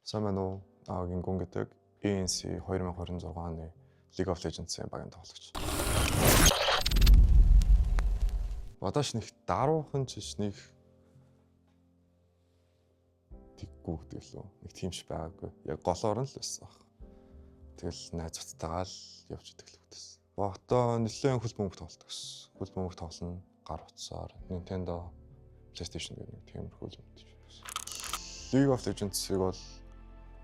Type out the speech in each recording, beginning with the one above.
Сайн байна уу? Гингун гэдэг ANC 2026 оны League of Legends-ийн багийн тоглогч. Бодоош нэг даруухан ч нэг тэггүй гэдэг лөө. Нэг тиймч байгаагүй. Яг голоор нь л байсан баг. Тэгэл найзуудтайгаа л явж идэг л үгтэйс. Одоо нэлээд хөл бөмбөг тоглодог ус. Хөл бөмбөг тоглоно гар утсаар Nintendo, PlayStation гэх нэг тиймэрхүү юм гэж байна. League of Legends-ийг бол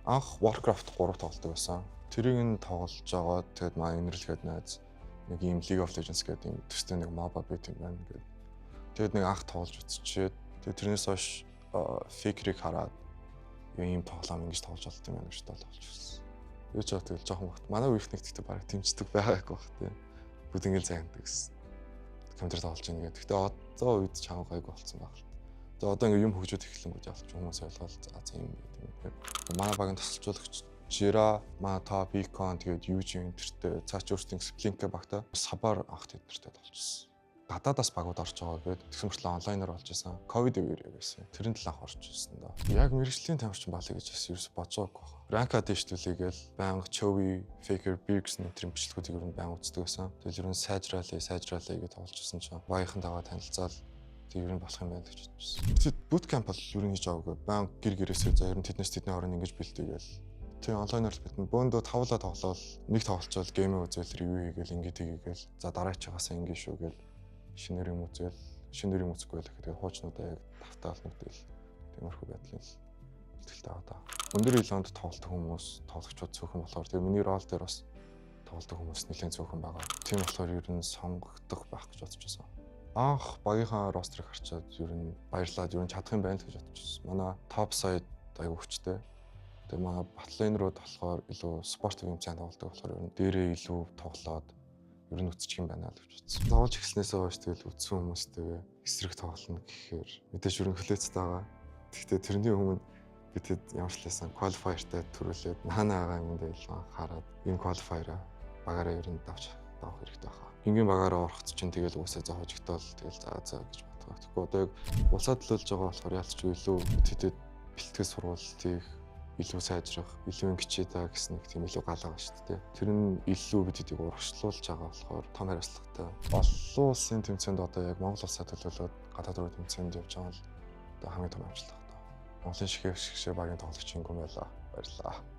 анх Warcraft 3 тоглодог байсан. Тэрийг нь тоглож байгаа. Тэгэд маань инэрлэхэд найз нэг ийм League of Legends гэдэг юм төстэй нэг MOBA байт юм байна гэдэг. Тэгэд нэг анх тоглож үзчихээд тэгээд тэрнээс хойш Faker-ийг хараад ийм тоглоом ингэж тоглож болт юм байна гэж тоглож үзсэн. Юу ч тэгэл жоохон багт манай үеийнх нэг тэгтээ бараг тэмцдэг байгаагүй бах тийм. Бүгд ингэ зайдаг гэсэн. Компьютер тоглож ийн гэдэг. Гэтэ одоо үед чам гайгүй болсон баг л. За одоо ингэ юм хөгжөөд эхлэнгүүт ялч хүмүүс ойлгоод за юм гэдэг. Манай багийн тасалжуулагч Jira, манай Top Icon тэгээд Eugene тэртээ цаач өөртөө Splink багтаа сабаар анх тэднэртэй толчихсон. Гадаадаас багууд орж байгаа гээд тэгсэн мөртлөө онлайнаар болж исэн. Ковид үеэр байсан. Тэрэн талаа анх орж ирсэн да. Яг мэрэгжлийн тамирчин болъё гэж бас ерөөс бодож байгаагүй байна. Ранка дэвштүүлээгээл байнга Chovy, Faker, Birks нэг тийм бичлэгүүдийг ер нь байнга үздэг байсан. Тэгэл ер нь сайжраалаа гэж тоглож ирсэн чинь багийнхан дагаа танилцаал тэг ер нь болох юм байна гэж бодчихсон. Тэгэд bootcamp бол ер нь хийж байгаагүй. Банк гэр гэрээсээ за ер нь тэднээс тэдний хооронд ингэж бэлдээгээл. Тэг онлайнаар л битэн бөөндөө тавлаа тоглоод нэг тоглолцоод гейм үзэл ревю хийгээл ингэж хийгээл за дараачаагаас ингэ шүү гээл шинээр юм үзэл шинээр юм үзэхгүй л гэхэд хуучнуудаа яг тавтаал нэгтэл тиймэрхүү байдлын бэлтгэлтэй байгаа даа. Өндөр илоонд тоглолтог хүмүүс тоглогчид цөөхөн болохоор тэг миний рол дээр бас тоглолтог хүмүүс нэлээд цөөхөн байгаа. Тийм болохоор ер нь сонгогдох байх гэж бодож байсан. Анх багийнхаа рострыг харчаад ер нь баярлаад ер нь чадах юм байна л гэж бодчихсон. Манай топ сайд аягүй хүчтэй. Тэгээ манай батлейнерууд болохоор илүү спорт юм цаан тоглодог болохоор ер нь дээрээ илүү тоглоод ер нь үтчих юм байна л гэж бодсон. Тоглож эхлснээс хойш тэгэл үтсэн хүмүүстэйгээ эсрэг тоглоно гэхээр мэдээж ер нь хөлөөцтэй байгаа. Гэхдээ тэрний өмнө бидэд ямарчласан qualifier-тай төрүүлээд наанаа байгаа юм дээр л хараад энэ qualifier-а багаараа ер нь давах хэрэгтэй байна. Ингийн багаараа орохт чинь тэгэл уусаа за хожигдоол тэгэл за гэж боддог. Тэгэхгүй одоо яг улсад төлөөлж байгаа болохоор ялцч илүү бидэд бэлтгэл сургалтыг илүү сайжрах, илүү ингэчээ та гэсэн нэг тийм илүү гал байгаа шүү дээ. Тэр нь илүү бидэдийг урагшлуулж байгаа болохоор том хариуцлагатай. Олон улсын тэмцээнд одоо яг Монгол улсаа төлөөлөөд гадаад руу тэмцээнд явж байгаа нь одоо хамгийн том амжилт байна. Монголын шигшээ багийн тоглогч юм байлаа. Баярлалаа.